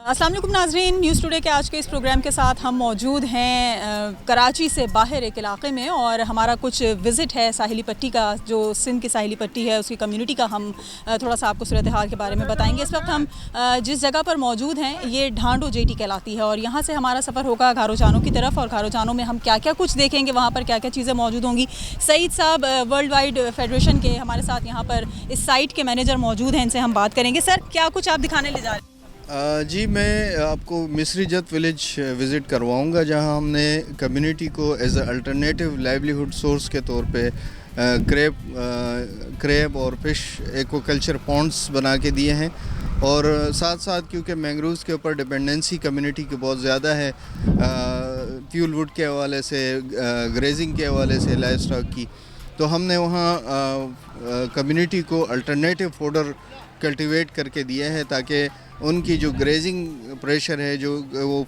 अस्सलाम वालेकुम नाज़रीन, न्यूज़ टुडे के आज के इस प्रोग्राम के साथ हम मौजूद हैं कराची से बाहर एक इलाके में, और हमारा कुछ विज़िट है साहिली पट्टी का, जो सिंध की साहिली पट्टी है उसकी कम्युनिटी का। हम थोड़ा सा आपको सूरत हाल के बारे में बताएंगे। इस वक्त हम जिस जगह पर मौजूद हैं ये ढांडो जेटी कहलाती है, और यहाँ से हमारा सफ़र होगा घारोचानो की तरफ, और घारोचानो में हम क्या क्या कुछ देखेंगे, वहाँ पर क्या क्या चीज़ें मौजूद होंगी। सईद साहब वर्ल्ड वाइड फेडरेशन के हमारे साथ यहाँ पर इस साइट के मैनेजर मौजूद हैं, इनसे हम बात करेंगे। सर, क्या कुछ आप दिखाने ले जा रहे हैं? जी, मैं आपको मिस्री जत विलेज विज़िट करवाऊंगा, जहां हमने कम्युनिटी को as a alternative livelihood source के तौर पे क्रेब और फ़िश एक्वाकल्चर पॉन्ड्स बना के दिए हैं। और साथ साथ क्योंकि मैंग्रोव्स के ऊपर डिपेंडेंसी कम्युनिटी की बहुत ज़्यादा है, फ्यूल वुड के हवाले से, ग्रेजिंग के हवाले से, लाइव स्टॉक की, तो हमने वहाँ कम्युनिटी को अल्टरनेटिव फोडर कल्टीवेट करके दिया है, ताकि उनकी जो ग्रेजिंग प्रेशर है, जो वो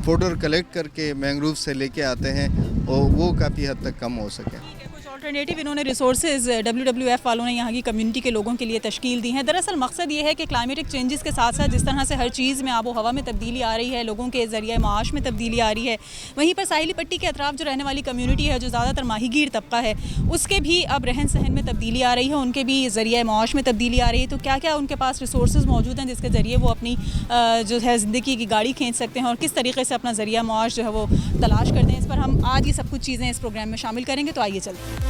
फोडर कलेक्ट करके मैंग्रोव से लेके आते हैं, और वो काफ़ी हद तक कम हो सके। कुछ ऑल्टरनेटिव इन्होंने रिसोर्सेज WWF वालों ने यहाँ की कम्युनिटी के लोगों के लिए तश्कील दी हैं। दरअसल मकसद ये है कि क्लाइमेटिक चेंजेस के साथ साथ जिस तरह से हर चीज़ में आबो हवा में तब्दीली आ रही है, लोगों के ज़रिए माश में तब्दीली आ रही है, वहीं पर साहिली पट्टी के अतराफ़ जो रहने वाली कम्युनिटी है, जो ज़्यादातर माहीगीर तबका है, उसके भी अब रहन सहन में तब्दीली आ रही है, उनके भी ज़रिए माश में तब्दीली आ रही है। तो क्या क्या उनके पास रिसोर्सेज मौजूद हैं जिसके ज़रिए वो अपनी जो है ज़िंदगी की गाड़ी खींच सकते हैं, और किस तरीके से अपना ज़रिया माश जो है वो तलाश करते हैं, इस पर हम आज ये सब कुछ चीज़ें इस प्रोग्राम में शामिल करेंगे। तो आइए चलते हैं।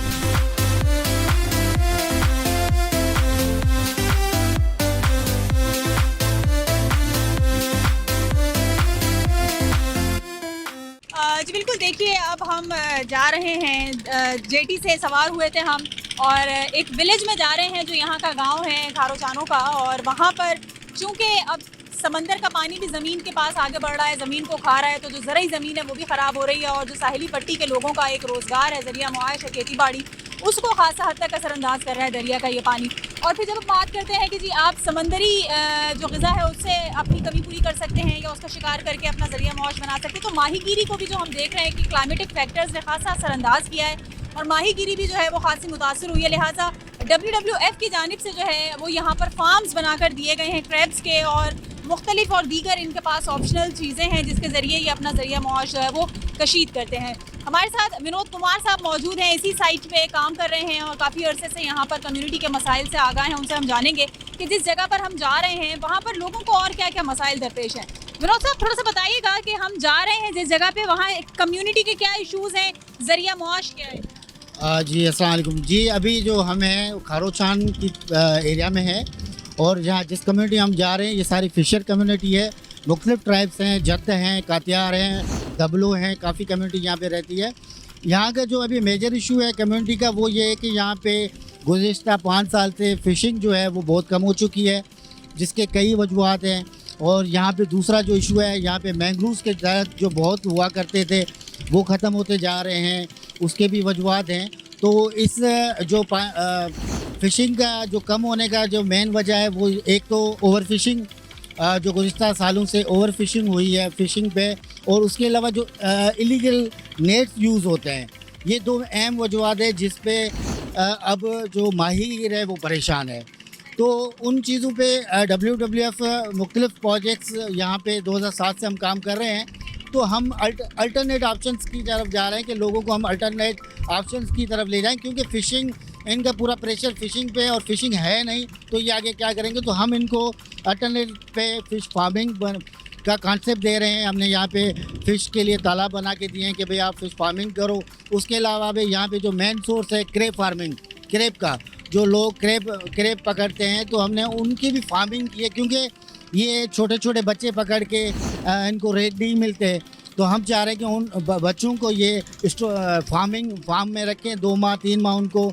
जी बिल्कुल, देखिए अब हम जा रहे हैं, जेटी से सवार हुए थे हम, और एक विलेज में जा रहे हैं जो यहाँ का गांव है घारोचानो का। और वहाँ पर चूँकि अब समंदर का पानी भी ज़मीन के पास आगे बढ़ रहा है, ज़मीन को खा रहा है, तो जो ज़रई ज़मीन है वो भी ख़राब हो रही है, और जो साहिली पट्टी के लोगों का एक रोज़गार है, ज़रिया मुआश है खेती बाड़ी, उसको खासा हद तक असरअंदाज कर रहा है दरिया का ये पानी। और फिर जब हम बात करते हैं कि जी आप समंदरी जो ग़िज़ा है उससे अपनी कमी पूरी कर सकते हैं या उसका शिकार करके अपना ज़रिया मुआश बना सकते हैं, तो माहीगीरी को भी जो हम देख रहे हैं कि क्लाइमेटिक फैक्टर्स ने खासा असरअंदाज किया है, और माहीगीरी भी जो है वो खासी मुतासर हुई है। लिहाजा WWF की जानिब से जो है वो यहाँ पर फार्म्स बनाकर दिए गए हैं क्रैब्स के, और मुख्तलिफ और दीगर इनके पास ऑप्शनल चीज़ें हैं जिसके ज़रिए ये अपना ज़रिया मुआश जो है वो कशीद करते हैं। हमारे साथ विनोद कुमार साहब मौजूद हैं, इसी साइट पे काम कर रहे हैं और काफ़ी अरसे से यहाँ पर कम्युनिटी के मसाइल से आगाह हैं। उनसे हम जानेंगे कि जिस जगह पर हम जा रहे हैं वहाँ पर लोगों को और क्या क्या मसाइल दरपेश हैं। विनोद साहब, थोड़ा सा बताइएगा कि हम जा रहे हैं जिस जगह पे, वहाँ कम्युनिटी के क्या इशूज़ हैं, ज़रिया मुआश क्या है? जी अस्सलाम वालेकुम जी। अभी जो हम हैं घारोचान की एरिया में है, और जहाँ जिस कम्युनिटी हम जा रहे हैं ये सारी फ़िशर कम्युनिटी है। मुख्तलिफ़ ट्राइब्स हैं, जत हैं, कातियार हैं, दबलो हैं, काफ़ी कम्युनिटी यहाँ पे रहती है। यहाँ का जो अभी मेजर इशू है कम्युनिटी का वो ये है कि यहाँ पे गुज़िश्ता 5 साल से फ़िशिंग जो है वो बहुत कम हो चुकी है, जिसके कई वजूहात हैं। और यहाँ पे दूसरा जो इशू है, यहाँ पे मैंग्रोव्स के दरख्त जो बहुत हुआ करते थे वो ख़त्म होते जा रहे हैं, उसके भी वजूहात हैं। तो इस जो फ़िशिंग का जो कम होने का जो मेन वजह है वो एक तो ओवर फिशिंग, जो गुज़िश्ता सालों से ओवर फिशिंग हुई है फ़िशिंग पे, और उसके अलावा जो इलीगल नेट्स यूज़ होते हैं, ये दो अहम वजूहात है जिस पे अब जो माहिर है वो परेशान है। तो उन चीज़ों पे WWF मुख्तलिफ़ प्रोजेक्ट्स यहाँ पे 2007 से हम काम कर रहे हैं। तो हम अल्टरनेट ऑप्शंस की तरफ जा रहे हैं कि लोगों को हम अल्टरनेट ऑप्शंस की तरफ ले जाएं, क्योंकि फ़िशिंग, इनका पूरा प्रेशर फ़िशिंग पे, और फ़िशिंग है नहीं तो ये आगे क्या करेंगे। तो हम इनको अल्टरनेट पे फ़िश फार्मिंग का कॉन्सेप्ट दे रहे हैं। हमने यहाँ पे फ़िश के लिए तालाब बना के दिए हैं कि भाई आप फ़िश फार्मिंग करो। उसके अलावा भी यहाँ पे जो मेन सोर्स है क्रेब फार्मिंग, क्रेब का जो लोग क्रेब पकड़ते हैं, तो हमने उनकी भी फार्मिंग की है, क्योंकि ये छोटे छोटे बच्चे पकड़ के इनको रेट नहीं मिलते। तो हम चाह रहे हैं कि उन बच्चों को ये फार्म में रखें, 2 माह 3 माह उनको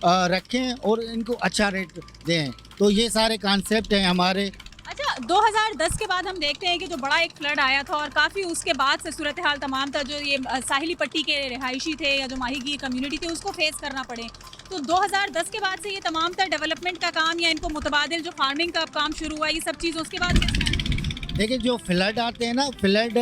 रखें और इनको अच्छा रेट दें। तो ये सारे कॉन्सेप्ट हैं हमारे। अच्छा, 2010 के बाद हम देखते हैं कि जो बड़ा एक फ्लड आया था, और काफ़ी उसके बाद से सूरत हाल तमाम था, जो ये साहिली पट्टी के रिहायशी थे या जो माहीगीर कम्युनिटी थी उसको फेस करना पड़े। तो 2010 के बाद से ये तमाम तर डेवलपमेंट का काम या इनको मुतबादिल जो फार्मिंग का काम शुरू हुआ, ये सब चीज़ उसके बाद देखिए जो फ्लड आते हैं ना, फ्लड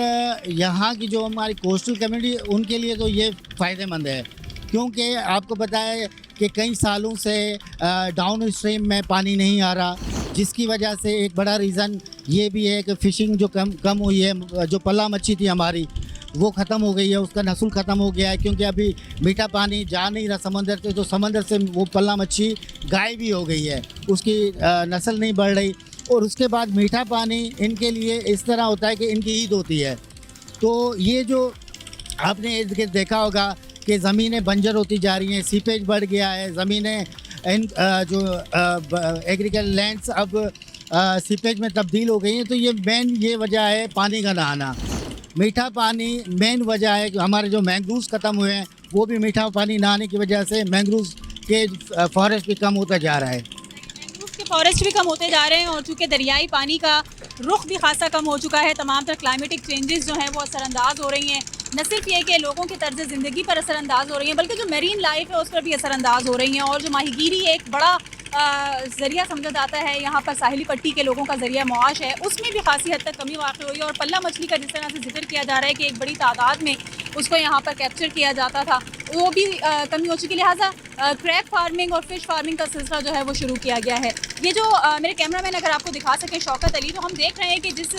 यहाँ की जो हमारी कोस्टल कम्युनिटी उनके लिए तो ये फ़ायदेमंद है, क्योंकि आपको पता है कि कई सालों से डाउन स्ट्रीम में पानी नहीं आ रहा, जिसकी वजह से एक बड़ा रीज़न ये भी है कि फ़िशिंग जो कम कम हुई है, जो पल्ला मच्छी थी हमारी वो ख़त्म हो गई है, उसका नस्ल ख़त्म हो गया है, क्योंकि अभी मीठा पानी जा नहीं रहा समंदर से, तो समंदर से वो पल्ला मच्छी गायब भी हो गई है, उसकी नस्ल नहीं बढ़ रही। और उसके बाद मीठा पानी इनके लिए इस तरह होता है कि इनकी ईद होती है, तो ये जो आपने इर्द गिर्द देखा होगा कि ज़मीनें बंजर होती जा रही हैं, सीपेज बढ़ गया है, ज़मीनें इन जो एग्रीकल्चर लैंड्स अब सीपेज में तब्दील हो गई हैं। तो ये वजह है पानी का ना आना। मीठा पानी मेन वजह है कि हमारे जो मैंग्रोव्स ख़त्म हुए हैं, वो भी मीठा पानी ना आने की वजह से मैंग्रोव्स के फॉरेस्ट भी कम होता जा रहा है। मैंग्रोव के फॉरेस्ट भी कम होते जा रहे हैं और चूँकि दरियाई पानी का रुख भी खासा कम हो चुका है, तमाम तरह क्लाइमेटिक चेंजेस जो हैं वो असरअंदाज हो रही हैं। न सिर्फ ये कि लोगों के तर्ज ज़िंदगी पर असरअंदाज हो रही हैं, बल्कि जो मेरीन लाइफ है उस पर भी असरअंदाज हो रही हैं। और जो माहीगीरी एक बड़ा ज़रिया समझा जाता है, यहाँ पर साहिली पट्टी के लोगों का ज़रिया मुआश है, उसमें भी खासी हद तक कमी वाक़ई हुई है। और पल्ला मछली का जिस तरह से जिक्र किया जा रहा है कि एक बड़ी तादाद में उसको यहाँ पर कैप्चर किया जाता था, वो भी कमी हो चुकी। लिहाजा क्रैब फार्मिंग और फ़िश फार्मिंग का सिलसिला जो है वो शुरू किया गया है। ये जो मेरे कैमरामैन अगर आपको दिखा सकें शौकत अली, तो हम देख रहे हैं कि जिस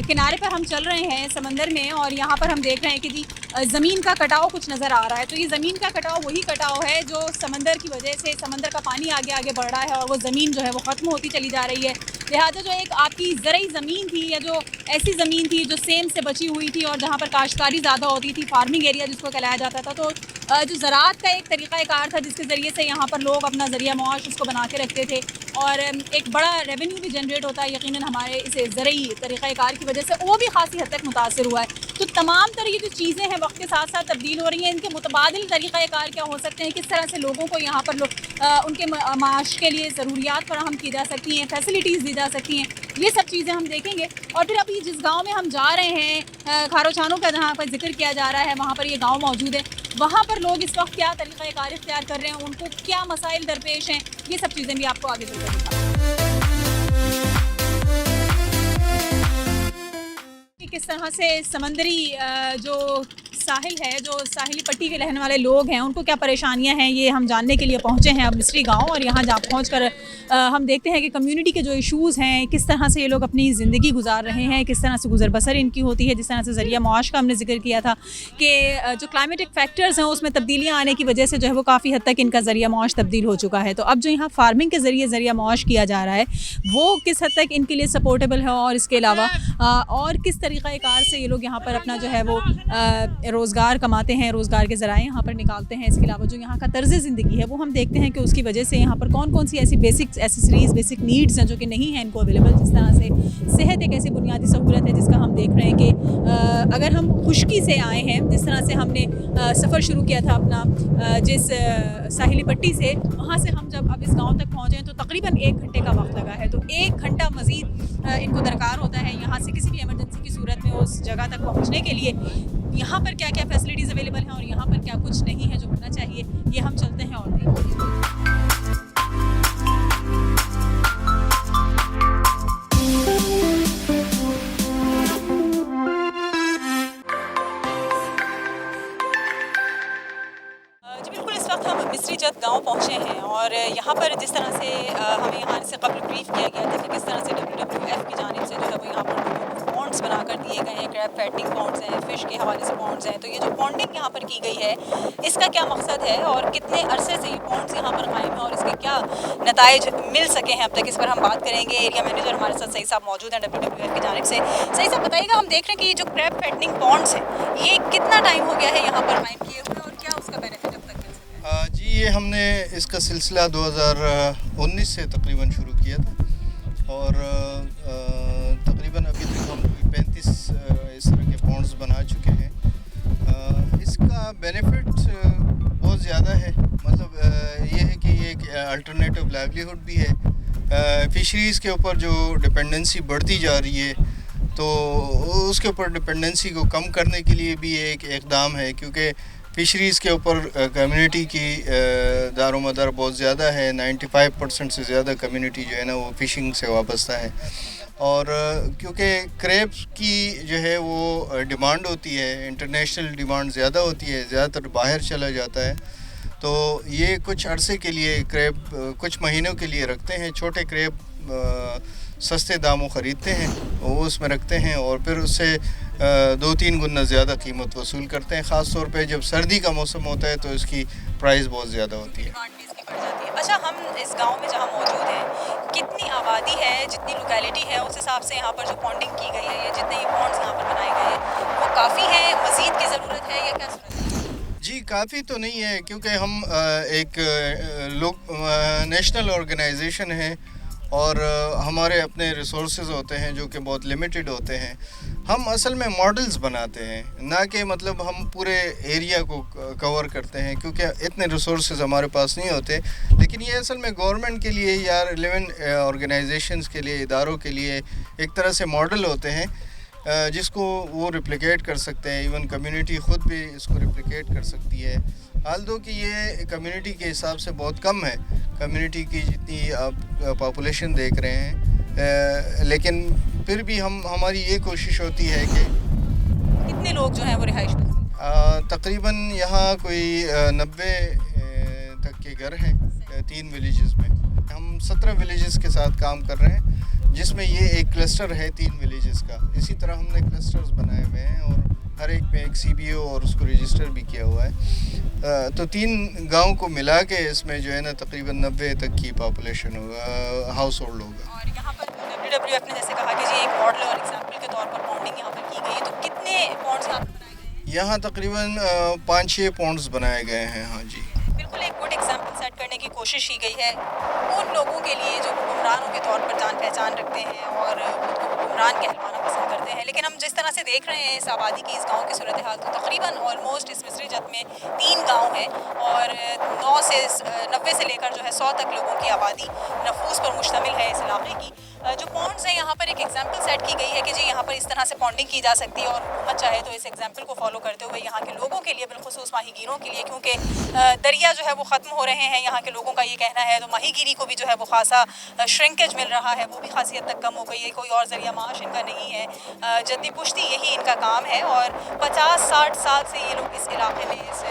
किनारे पर हम चल रहे हैं समंदर में, और यहाँ पर हम देख रहे हैं कि जी ज़मीन का कटाव कुछ नज़र आ रहा है। तो ये ज़मीन का कटाव वही कटाव है जो समंदर की वजह से, समंदर का पानी आगे आगे बढ़ रहा है और वो ज़मीन जो है वो ख़त्म होती चली जा रही है। लिहाजा जो एक आपकी ज़रई ज़मीन थी, या जो ऐसी ज़मीन थी जो सेम से बची हुई थी और जहाँ पर काश्तकारी ज़्यादा होती थी, फार्मिंग एरिया जिसको कहलाया जाता था, तो जो ज़राअत का एक तरीक़ाकार था जिसके ज़रिए से यहाँ पर लोग अपना ज़रिया मुआश उसको बना के रखते थे और एक बड़ा रेवेन्यू भी जनरेट होता है। यकीनन हमारे इस ज़रई तरीक़ाकार की वजह से वो भी खासी हद तक मुतासर हुआ है। तो तमाम तरह की जो चीज़ें हैं वक्त के साथ साथ तब्दील हो रही हैं, इनके मुतबादिल तरीक़ाकार क्या हो सकते हैं, किस तरह से लोगों को यहाँ पर उनके माश के लिए ज़रूरियात फराहम की जा सकती हैं, फैसिलिटीज़ दी जा सकती हैं, ये सब चीज़ें हम देखेंगे। और फिर अभी जिस गांव में हम जा रहे हैं, खारोचानों का जहाँ पर जिक्र किया जा रहा है, वहाँ पर ये गांव मौजूद है, वहाँ पर लोग इस वक्त क्या तरीक़ाकार इख्तियार कर रहे हैं, उनको क्या मसाइल दरपेश हैं, ये सब चीज़ें भी आपको आगे चलकर दिखाएंगे। किस तरह से समंदरी जो साहिल है, जो साहिली पट्टी के रहने वाले लोग हैं, उनको क्या परेशानियां हैं, ये हम जानने के लिए पहुंचे हैं अब मिस्री गांव। और यहाँ जा पहुँच हम देखते हैं कि कम्युनिटी के जो इशूज़ हैं, किस तरह से ये लोग अपनी ज़िंदगी गुजार रहे हैं, किस तरह से गुजर बसर इनकी होती है। जिस तरह से ज़रिया मुआश का हमने जिक्र किया था कि जो क्लाइमेटिक फैक्टर्स हैं उसमें तब्दीलियाँ आने की वजह से जो है वो काफ़ी हद तक इनका ज़रिया मुआश तब्दील हो चुका है। तो अब जो यहाँ फार्मिंग के ज़रिए ज़रिया मुआश किया जा रहा है वो किस हद तक इनके लिए सपोर्टेबल है, और इसके अलावा और किस तरीक़ाकार से ये लोग यहाँ पर अपना जो है वो रोज़गार कमाते हैं, रोज़गार के ज़राए यहाँ पर निकालते हैं। इसके अलावा जो यहाँ का तर्ज़ ज़िंदगी है वो हम देखते हैं कि उसकी वजह से यहाँ पर कौन कौन सी ऐसी बेसिक एसेसरीज़, बेसिक नीड्स हैं जो कि नहीं हैं इनको अवेलेबल। जिस तरह से सेहत एक ऐसी बुनियादी सहूलत है जिसका हम देख रहे हैं कि अगर हम खुश्की से आए हैं, जिस तरह से हमने सफ़र शुरू किया था अपना जिस साहिली पट्टी से, वहाँ से हम जब अब इस गाँव तक पहुँचे तो तकरीबन 1 घंटे का वक्त लगा है। तो 1 घंटा मज़ीद इनको दरकार होता है यहाँ से किसी भी एमरजेंसी की सूरत में उस जगह तक पहुँचने के लिए। यहाँ पर क्या क्या फैसिलिटीज़ अवेलेबल हैं और यहाँ पर क्या कुछ नहीं है जो होना चाहिए, ये हम चलते हैं और देखते हैं। जी बिल्कुल, इस वक्त हम मिस्री जद गाँव पहुँचे हैं और यहाँ पर जिस तरह से हमें यहाँ से कबल ब्रीफ किया गया था कि किस तरह से WWF की जानिब से जो है वो यहाँ पर पॉन्ड्स बना कर दिए गए हैं, क्रैब फैटिंग पॉन्ड्स हैं, फ़िश के हवाले से पॉन्ड्स हैं। तो ये जो पॉन्डिंग यहाँ पर की गई है इसका क्या मकसद है और कितने अरसे से ये पॉन्ड्स यहाँ पर कायम हैं और इसके क्या नताइज मिल सके हैं अब तक, इस पर हम बात करेंगे। एरिया मैनेजर हमारे साथ सईद साहब मौजूद हैं WWF की जानिब से। सईद साहब बताइएगा, हम देख रहे हैं कि ये जो क्रैब फैटिंग पॉन्ड्स हैं ये कितना टाइम हो गया है यहाँ पर कायम किए हुए और क्या उसका बेनिफिट अब तक मिल सकता है? जी, ये हमने इसका सिलसिला 2019 से तकरीबन शुरू किया था और तकरीबन अभी तक हम 35 इस तरह के पॉन्ड्स बना चुके हैं। इसका बेनिफिट बहुत ज़्यादा है, मतलब ये है कि ये एक अल्टरनेटिव लाइवलीहुड भी है। फ़िशरीज़ के ऊपर जो डिपेंडेंसी बढ़ती जा रही है तो उसके ऊपर डिपेंडेंसी को कम करने के लिए भी एक इक़दाम है, क्योंकि फ़िशरीज़ के ऊपर कम्युनिटी की दारोमदार बहुत ज़्यादा है। 95% से ज़्यादा कम्युनिटी जो है ना वो फ़िशिंग से वाबस्ता है। और क्योंकि क्रैब्स की जो है वो डिमांड होती है, इंटरनेशनल डिमांड ज़्यादा होती है, ज़्यादातर बाहर चला जाता है, तो ये कुछ अरसे के लिए क्रेब कुछ महीनों के लिए रखते हैं। छोटे क्रेब सस्ते दामों ख़रीदते हैं, वो उसमें रखते हैं और फिर उससे 2-3 गुना ज़्यादा कीमत वसूल करते हैं। ख़ास तौर पे जब सर्दी का मौसम होता है तो इसकी प्राइस बहुत ज़्यादा होती है। डिमांड भी इसकी बढ़ जाती है। अच्छा, हम इस गांव में जहां मौजूद हैं, कितनी आबादी है, जितनी लोकेलिटी है उस हिसाब से यहाँ पर जो पॉन्डिंग की गई है या जितने ये पॉन्ड्स यहाँ पर बनाए गए हैं वो काफ़ी है, मज़ीद की ज़रूरत है या क्या सूरत है? जी, काफ़ी तो नहीं है क्योंकि हम एक नेशनल ऑर्गेनाइजेशन है और हमारे अपने रिसोर्सेज होते हैं जो कि बहुत लिमिटेड होते हैं। हम असल में मॉडल्स बनाते हैं, ना कि मतलब हम पूरे एरिया को कवर करते हैं, क्योंकि इतने रिसोर्सेज हमारे पास नहीं होते। लेकिन ये असल में गवर्नमेंट के लिए या रिलेवेंट ऑर्गेनाइजेशंस के लिए, इदारों के लिए एक तरह से मॉडल होते हैं जिसको वो रिप्लिकेट कर सकते हैं। इवन कम्युनिटी ख़ुद भी इसको रिप्लिकेट कर सकती है। हाल दो कि ये कम्युनिटी के हिसाब से बहुत कम है, कम्युनिटी की जितनी आप पॉपुलेशन देख रहे हैं, लेकिन फिर भी हमारी ये कोशिश होती है कि कितने लोग जो हैं वो रिहाइश तकरीबन यहाँ कोई 90 तक के घर हैं 3 विलेजेस में। हम 17 विलेजेस के साथ काम कर रहे हैं, जिसमें ये एक क्लस्टर है 3 विलेजेस का। इसी तरह हमने क्लस्टर्स बनाए हुए हैं और हर एक में एक CBO और उसको रजिस्टर भी किया हुआ है। तो 3 गांव को मिला के इसमें जो है ना तकरीबन 90 तक की पॉपुलेशन होगा, हाउस होल्ड होगा। और यहाँ पर WWF ने जैसे कहा कि जी एक मॉडल और एग्जाम्पल के तौर पर पॉन्डिंग यहाँ पर की गई है, तो कितने पॉन्ड्स यहाँ पर बनाए गए हैं? यहाँ तकरीबन 5-6 पॉन्ड्स बनाए गए हैं। हाँ जी, बिल्कुल एक गुड एग्जाम्पल सेट करने की कोशिश की गई है उन लोगों के लिए जो हुक्मरानों के तौर पर जान पहचान रखते हैं और खुद को हुक्मरान कहलवाना पसंद करते हैं। लेकिन हम जिस तरह से देख रहे हैं इस आबादी की, इस गांव की सूरत हाल, तो तकरीबन ऑलमोस्ट इस मिस्री जत में 3 गांव हैं और 90 से लेकर जो है 100 तक लोगों की आबादी नफूस पर मुश्तमिल है इस इलाके की। जो पॉन्ड्स हैं यहाँ पर एक एग्जाम्पल सेट की गई है कि जी यहाँ पर इस तरह से पॉन्डिंग की जा सकती है और हुकूमत चाहे तो इस एग्जाम्पल को फॉलो करते हुए यहाँ के लोगों के लिए, बिलखुसूस माहीगीरों के लिए, क्योंकि दरिया जो है वो ख़त्म हो रहे हैं, यहाँ के लोगों का ये कहना है, तो माहीगीरी को भी जो है वो खासा श्रिंकेज मिल रहा है, वो भी खासी हद तक कम हो गई है। कोई और ज़रिया माश इनका नहीं है, जद्दी पुश्ती यही इनका काम है और 50-60 साल से ये लोग इस इलाके में, इस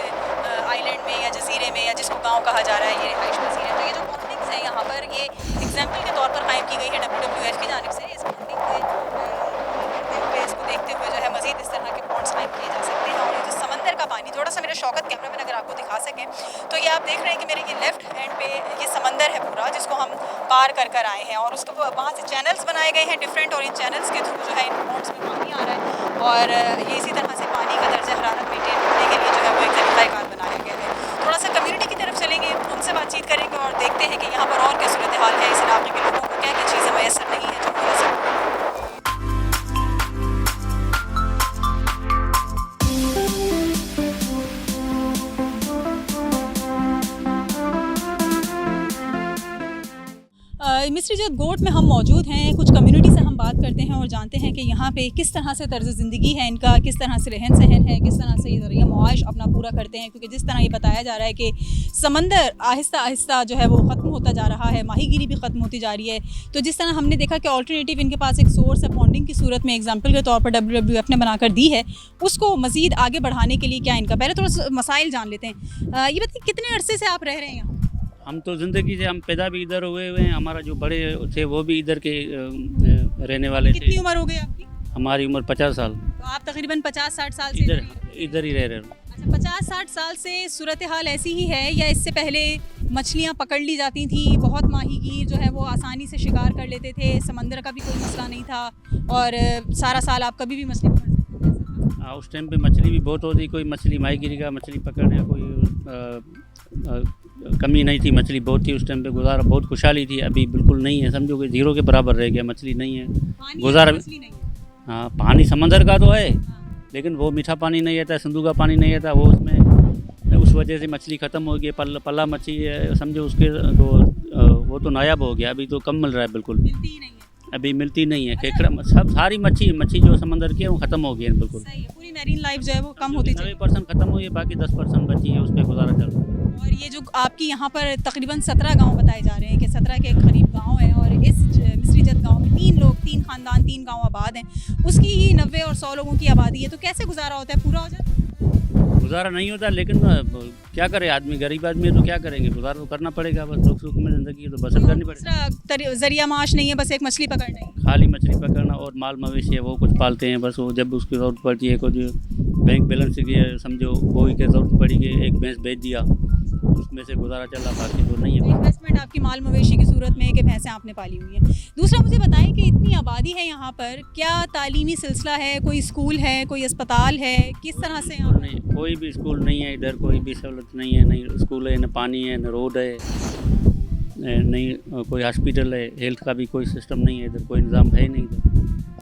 आइलैंड में या जजीरे में या जिसको गाँव कहा जा रहा है, ये रिहाइश पसीर है। तो ये जो पॉन्डिंग्स हैं यहाँ पर, ये एग्जाम्पल के तौर पर कायम की गई है WWF की जानिब से। इस पॉन्डिंग के इसको देखते हुए जो है मज़ीद इस तरह के पॉन्ड्स कायम किए जा सकते हैं। और ये जो समंदर का पानी, थोड़ा सा मेरे शौकत कैमरामैन अगर आपको दिखा सकें, तो ये आप देख रहे हैं कि मेरे ये लेफ्ट हैंड पे ये समंदर है पूरा, जिसको हम पार कर आए हैं और उसको वहाँ से चैनल्स बनाए गए हैं डिफरेंट, और इन चैनल्स के थ्रू जो है इन पॉन्ड्स में पानी आ रहा है और ये इसी तरह से पानी का दर्जा हरारत मेंटेन करने के लिए जो है वो एक तरीक़ाकार बनाया गया है। थोड़ा सा कम्युनिटी की तरफ चलेंगे, उनसे बातचीत करेंगे और देखते हैं कि यहाँ पर और क्या सूरत हाल है, इस इलाके के लोगों को क्या क्या चीज़ें मैसर नहीं है जो मैसर। मिस्री जत गोट में हम मौजूद हैं, कुछ कम्युनिटी से हम बात करते हैं और जानते हैं कि यहाँ पे किस तरह से तर्ज ज़िंदगी है इनका, किस तरह से रहन सहन है, किस तरह से ये ज़रिया मुआश अपना पूरा करते हैं। क्योंकि जिस तरह ये बताया जा रहा है कि समंदर आहिस्ता आहिस्ता जो है वो ख़त्म होता जा रहा है, माहीगीरी भी ख़त्म होती जा रही है, तो जिस तरह हमने देखा कि ऑल्टरनेटिव इनके पास एक सोर्स है पॉन्डिंग की सूरत में, एग्जाम्पल के तौर पर WWF ने बनाकर दी है, उसको मज़ीद आगे बढ़ाने के लिए क्या इनका, पहले थोड़ा सा मसाइल जान लेते हैं। ये बताइए कितने अरसे से आप रह रहे हैं यहाँ? हम तो ज़िंदगी से, हम पैदा भी इधर हुए हैं, हमारा जो बड़े थे वो भी इधर के रहने वाले थे। कितनी उम्र हो गई आपकी? हमारी उम्र 50 साल। तो आप तकरीबन 50-60 साल से इधर ही रह रहे हैं। अच्छा, 50-60 साल से सूरत हाल ऐसी ही है या इससे पहले मछलियाँ पकड़ ली जाती थी, बहुत माहीगीर जो है वो आसानी से शिकार कर लेते थे, समंदर का भी कोई मसला नहीं था और सारा साल आप कभी भी मछली पकड़ सकते थे? हाँ, उस टाइम पे मछली भी बहुत होती, कोई मछली माहीगीरी का मछली पकड़ने का कोई कमी नहीं थी, मछली बहुत थी उस टाइम पे, गुजारा बहुत खुशहाली थी। अभी बिल्कुल नहीं है, समझो कि जीरो के बराबर रह गया, मछली नहीं है, गुजारा। हाँ, पानी समंदर का तो है, लेकिन वो मीठा पानी नहीं आता, सिंधु का पानी नहीं आता, वो उसमें उस वजह से मछली ख़त्म हो गई। पल्ला मछली समझो उसके तो वो तो नायाब हो गया, अभी तो कम मिल रहा है, बिल्कुल मिलती ही नहीं है, अभी मिलती नहीं है। केकड़ा सब सारी मच्छी जो समंदर की है वो ख़त्म हो गई है, बिल्कुल सही है। पूरी मैरीन लाइफ जो है वो कम होती है, 90% ख़त्म हुई है, बाकी 10% बची है, उस पर गुजारा चल रहा है। और ये जो आपकी यहाँ पर तकरीबन 17 गांव बताए जा रहे हैं कि 17 के करीब गांव हैं और इस मिस्री जत गांव में 3 लोग, 3 ख़ानदान, 3 गांव आबाद हैं, उसकी ही 90 और 100 लोगों की आबादी है, तो कैसे गुजारा होता है? पूरा हो जाता है? गुजारा नहीं होता, लेकिन क्या करे आदमी, गरीब आदमी है तो क्या करेंगे, गुजारा तो करना पड़ेगा, बस दुख सुख में ज़िंदगी है तो बसर करनी पड़ेगी। दूसरा जरिया माश नहीं है, बस एक मछली पकड़ना ही। खाली मछली पकड़ना और माल मवेशी है वो कुछ पालते हैं, बस वो जब उसकी ज़रूरत पड़ती है, कुछ बैंक बैलेंस की है समझो, कोई की ज़रूरत पड़ी कि एक भैंस बेच दिया, उसमें से गुजारा चला, बाकी तो नहीं है। इन्वेस्टमेंट आपकी माल मवेशी की सूरत में है कि भैंसें आपने पाली हुई हैं। दूसरा मुझे बताएं कि इतनी आबादी है यहाँ पर, क्या तालीमी सिलसिला है, कोई स्कूल है, कोई अस्पताल है, किस तरह से यहाँ? नहीं, कोई भी स्कूल नहीं है इधर, कोई भी सहूलत नहीं है, नहीं स्कूल है, न पानी है, न रोड है, नहीं कोई हॉस्पिटल है, हेल्थ का भी कोई सिस्टम नहीं है इधर, कोई इंतज़ाम है नहीं इधर।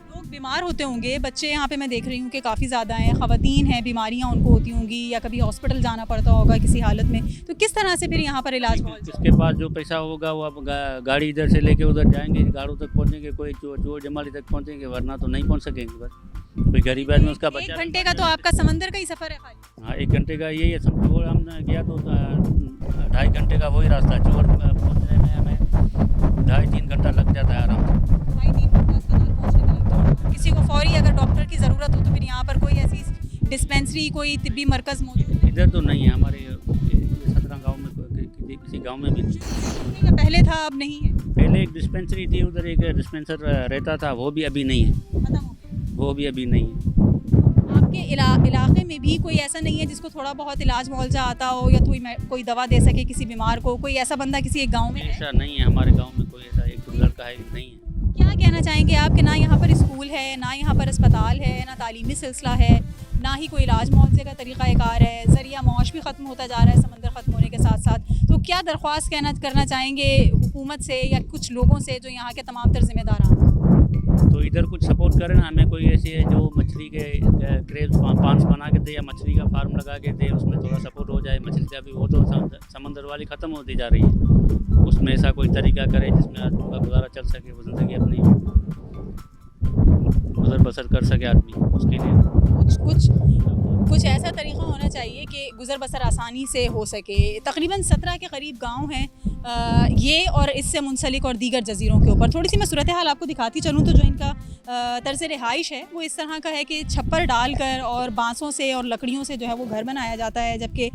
लोग बीमार होते होंगे, बच्चे यहाँ पे मैं देख रही हूँ कि काफ़ी ज़्यादा हैं, ख़वातीन हैं, बीमारियाँ उनको होती होंगी या कभी हॉस्पिटल जाना पड़ता होगा किसी हालत में, तो किस तरह से फिर यहाँ पर इलाज हो? जिसके पास जो पैसा होगा वो अब गाड़ी इधर से लेके उधर जाएंगे, गाड़ों तक पहुँचेंगे, कोई चोर जमाली तक पहुँचेंगे, वरना तो नहीं पहुँच सकेंगे। बस कोई गरीब आदमी उसका बच्चा। 1 घंटे का तो आपका समंदर का ही सफ़र है खाली? हाँ, 1 घंटे का यही है, समझो वो हम गया तो 2.5 घंटे का वही रास्ता, चोर पहुँचने में हमें 2.5-3 घंटा लग जाता है आराम से। 2.5-3 घंटा अस्पताल पहुँचने में लगता है। किसी को फौरी अगर डॉक्टर की ज़रूरत हो तो फिर यहाँ पर कोई ऐसी डिस्पेंसरी, कोई तिब्बी मरकज़ मौजूद है? इधर तो नहीं है, हमारे ये 17 गाँव में किसी गाँव में भी नहीं। पहले था, अब नहीं है? पहले एक डिस्पेंसरी थी, उधर एक डिस्पेंसर रहता था, वो भी अभी नहीं है, खत्म हो गया? वो भी अभी नहीं है। आपके इलाके में भी कोई ऐसा नहीं है जिसको थोड़ा बहुत इलाज मुआवजा आता हो या कोई दवा दे सके किसी बीमार को? कोई ऐसा बंदा किसी एक गांव में है? ऐसा नहीं है, हमारे गांव में कोई ऐसा एक लड़का है नहीं है। क्या कहना चाहेंगे आप कि ना यहाँ पर स्कूल है, ना यहाँ पर अस्पताल है, ना तालीमी सिलसिला है, ना ही कोई इलाज मुआवजे का तरीक़ाकार है, ज़रिया मौश भी ख़त्म होता जा रहा है समंदर ख़त्म होने के साथ साथ, तो क्या दरख्वास्त करना चाहेंगे हुकूमत से या कुछ लोगों से जो यहाँ के तमाम तर ज़िम्मेदार हैं? तो इधर कुछ सपोर्ट करें ना, हमें कोई ऐसी है जो मछली के क्रेज पांस बना के दे या मछली का फार्म लगा के दे, उसमें थोड़ा सपोर्ट हो जाए। मछली का भी वो तो समंदर वाली ख़त्म होती जा रही है, उसमें ऐसा कोई तरीका करे जिसमें आदमी का गुजारा चल सके, वो ज़िंदगी अपनी गुजर बसर कर सके आदमी, उसके लिए कुछ ऐसा तरीक़ा होना चाहिए कि गुज़र बसर आसानी से हो सके। तकरीबन 17 के करीब गांव हैं ये और इससे मुंसलिक और दीगर जज़ीरों के ऊपर। थोड़ी सी मैं सूरत हाल आपको दिखाती चलूँ तो जो इनका तर्ज़ रिहाइश है वो इस तरह का है कि छप्पर डालकर और बांसों से और लकड़ियों से जो है वो घर बनाया जाता है, जबकि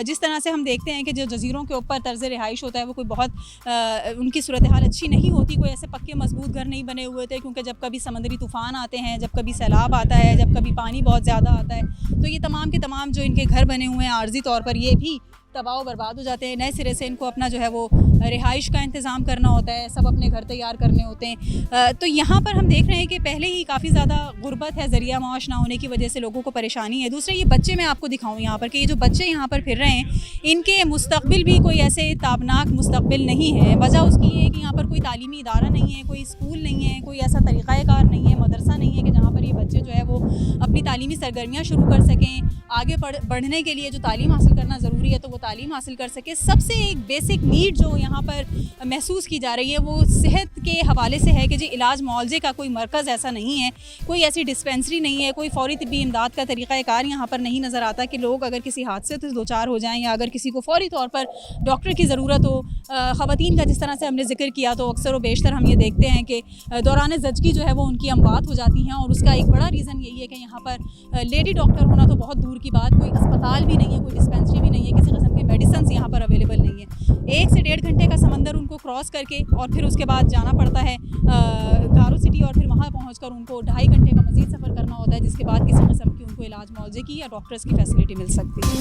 जिस तरह से हम देखते हैं कि जो जज़ीरों के ऊपर तर्ज़ रिहाइश होता है वो कोई बहुत उनकी सूरत हाल अच्छी नहीं होती, कोई ऐसे पक्के मजबूत घर नहीं बने हुए थे, क्योंकि जब कभी समंदरी तूफ़ान आते हैं, जब कभी सैलाब आता है, जब कभी पानी बहुत ज़्यादा आता है, तो ये तमाम के तमाम जो इनके घर बने हुए हैं आर्जी तौर पर ये भी तबाह बर्बाद हो जाते हैं। नए सिरे से इनको अपना जो है वो रिहाइश का इंतज़ाम करना होता है, सब अपने घर तैयार करने होते हैं। तो यहाँ पर हम देख रहे हैं कि पहले ही काफ़ी ज़्यादा गुर्बत है, ज़रिया माश ना होने की वजह से लोगों को परेशानी है। दूसरे ये बच्चे मैं आपको दिखाऊँ यहाँ पर कि ये जो बच्चे यहाँ पर फिर रहे हैं इनके मुस्तक़बिल भी कोई ऐसे ताबनाक मुस्तक़बिल नहीं है। वजह उसकी ये है कि यहाँ पर कोई तालीमी इदारा नहीं है, कोई स्कूल नहीं है, कोई ऐसा तरीक़ाकार नहीं है, मदरसा नहीं है कि जहाँ पर ये बच्चे जो है वो अपनी तालीमी सरगर्मियाँ शुरू कर सकें। आगे बढ़ने के लिए जो तालीम हासिल करना ज़रूरी है तो वो तालीम हासिल कर सके। सबसे एक बेसिक नीड जो यहाँ पर महसूस की जा रही है वो सेहत के हवाले से है कि जी इलाज मुआवजे का कोई मरकज़ ऐसा नहीं है, कोई ऐसी डिस्पेंसरी नहीं है, कोई फ़ौरी तिब्बी इमदाद का तरीक़ाकार यहाँ पर नहीं नज़र आता कि लोग अगर किसी हादसे से दो चार हो जाएँ या अगर किसी को फ़ौरी तौर पर डॉक्टर की ज़रूरत हो। ख़वातीन का जिस तरह से हमने जिक्र किया तो अक्सर व बेशतर हम ये देखते हैं कि दौरान ज़चगी जो है वो उनकी अमवात हो जाती हैं, और उसका एक बड़ा रीज़न यही है कि यहाँ पर लेडी डॉक्टर होना तो बहुत दूर की बात, कोई अस्पताल भी नहीं है, कोई डिस्पेंसरी भी नहीं है, किसी किस्म के मेडिसिन यहाँ पर अवेलेबल नहीं है। 1 से 1.5 घंटे का समंदर उनको क्रॉस करके और फिर उसके बाद जाना पड़ता है गारो सिटी, और फिर वहाँ पहुँचकर उनको 2.5 घंटे का मज़ीद सफ़र करना होता है, जिसके बाद किसी किस्म की उनको इलाज मुआवजे की या डॉक्टर्स की फैसिलिटी मिल सकती है।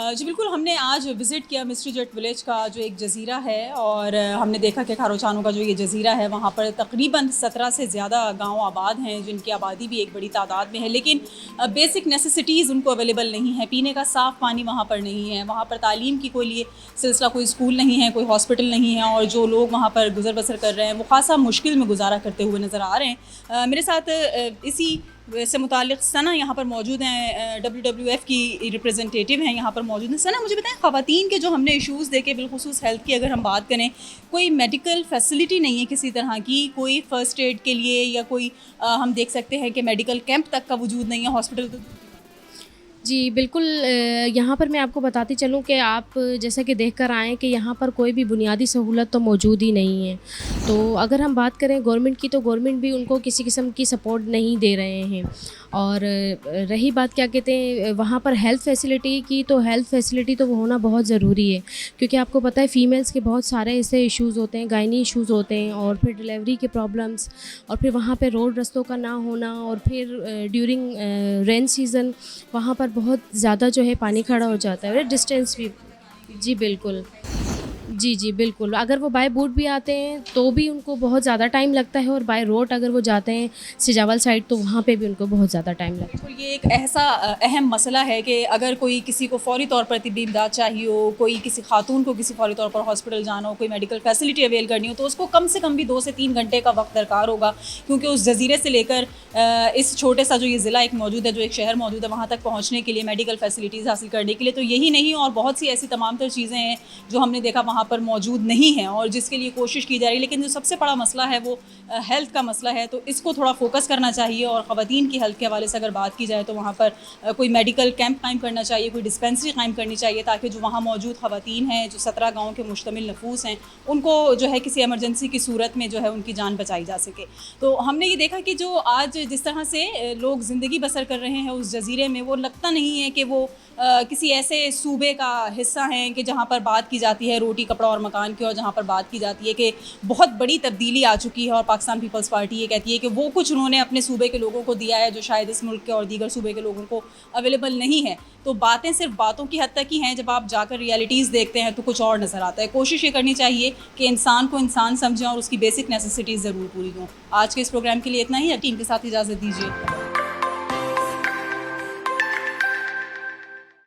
जी बिल्कुल, हमने आज विज़िट किया मिस्ट्री जेट विलेज का जो एक जज़ीरा है, और हमने देखा कि खारोचानों का जो ये जज़ीरा है वहाँ पर तकरीबन 17 से ज़्यादा गांव आबाद हैं, जिनकी आबादी भी एक बड़ी तादाद में है, लेकिन बेसिक नेसेसिटीज़ उनको अवेलेबल नहीं है। पीने का साफ़ पानी वहाँ पर नहीं है, वहाँ पर तालीम की कोई लिए सिलसिला, कोई स्कूल नहीं है, कोई हॉस्पिटल नहीं है, और जो लोग वहाँ पर गुज़र बसर कर रहे हैं वो ख़ासा मुश्किल में गुजारा करते हुए नज़र आ रहे हैं। मेरे साथ इसी से मुतालिक सना यहाँ पर मौजूद हैं, WWF की रिप्रेजेंटेटिव हैं यहाँ पर मौजूद हैं। सना, मुझे बताएं, ख़वातीन के जो हमने इश्यूज़ देखे, बिलखुसूस हेल्थ की अगर हम बात करें, कोई मेडिकल फैसिलिटी नहीं है किसी तरह की, कोई फ़र्स्ट एड के लिए या कोई हम देख सकते हैं कि मेडिकल कैंप तक का वजूद नहीं है, हॉस्पिटल तो जी, बिल्कुल यहाँ पर मैं आपको बताती चलूँ कि आप जैसा कि देख कर आएँ कि यहाँ पर कोई भी बुनियादी सहूलत तो मौजूद ही नहीं है। तो अगर हम बात करें गवर्नमेंट की, तो गवर्नमेंट भी उनको किसी किस्म की सपोर्ट नहीं दे रहे हैं। और रही बात क्या कहते हैं वहाँ पर हेल्थ फैसिलिटी की, तो हेल्थ फैसिलिटी तो होना बहुत ज़रूरी है, क्योंकि आपको पता है फ़ीमेल्स के बहुत सारे ऐसे इश्यूज़ होते हैं, गायनी इश्यूज़ होते हैं, और फिर डिलीवरी के प्रॉब्लम्स, और फिर वहाँ पे रोड रास्तों का ना होना, और फिर ड्यूरिंग रेन सीज़न वहाँ पर बहुत ज़्यादा जो है पानी खड़ा हो जाता है, डिस्टेंस भी। जी बिल्कुल, जी बिल्कुल। अगर वो बाय बोट भी आते हैं तो भी उनको बहुत ज़्यादा टाइम लगता है, और बाय रोड अगर वो जाते हैं सिजावल साइड तो वहाँ पे भी उनको बहुत ज़्यादा टाइम लगता है। बिल्कुल, ये एक ऐसा अहम मसला है कि अगर कोई किसी को फ़ौरी तौर पर तिब्बी इमदाद चाहिए हो, कोई किसी खातून को किसी फ़ौरी तौर पर हॉस्पिटल जाना हो, कोई मेडिकल फैसिलिटी अवेल करनी हो, तो उसको कम से कम भी 2 से 3 घंटे का वक्त दरकार होगा, क्योंकि उस जजीरे से लेकर इस छोटे सा जो ये ज़िला एक मौजूद है, जो एक शहर मौजूद है, वहाँ तक पहुँचने के लिए, मेडिकल फैसिलिटीज़ हासिल करने के लिए, तो यही नहीं और बहुत सी ऐसी तमाम तर चीज़ें हैं जो हमने देखा वहाँ पर मौजूद नहीं हैं और जिसके लिए कोशिश की जा रही है। लेकिन जो सबसे बड़ा मसला है वो हेल्थ का मसला है, तो इसको थोड़ा फोकस करना चाहिए। और ख़वातीन की हेल्थ के हवाले से अगर बात की जाए तो वहाँ पर कोई मेडिकल कैंप कायम करना चाहिए, कोई डिस्पेंसरी कायम करनी चाहिए, ताकि जो वहाँ मौजूद ख़वातीन हैं, जो 17 गाँव के मुश्तमिल नफूस हैं, उनको जो है किसी एमरजेंसी की सूरत में जो है उनकी जान बचाई जा सके। तो हमने ये देखा कि जो आज जिस तरह से लोग ज़िंदगी बसर कर रहे हैं उस जजीरे में, वो लगता नहीं है कि वो किसी ऐसे सूबे का हिस्सा हैं कि जहाँ पर बात की जाती है रोटी कपड़ा और मकान की, और जहाँ पर बात की जाती है कि बहुत बड़ी तब्दीली आ चुकी है और पाकिस्तान पीपल्स पार्टी ये कहती है कि वो कुछ उन्होंने अपने सूबे के लोगों को दिया है जो शायद इस मुल्क के और दीगर सूबे के लोगों को अवेलेबल नहीं है। तो बातें सिर्फ बातों की हद तक ही हैं, जब आप जाकर रियलिटीज़ देखते हैं तो कुछ और नज़र आता है। कोशिश ये करनी चाहिए कि इंसान को इंसान समझें और उसकी बेसिक नेसेसिटीज़ ज़रूर पूरी हों। आज के इस प्रोग्राम के लिए इतना ही, टीम के साथ इजाज़त दीजिए।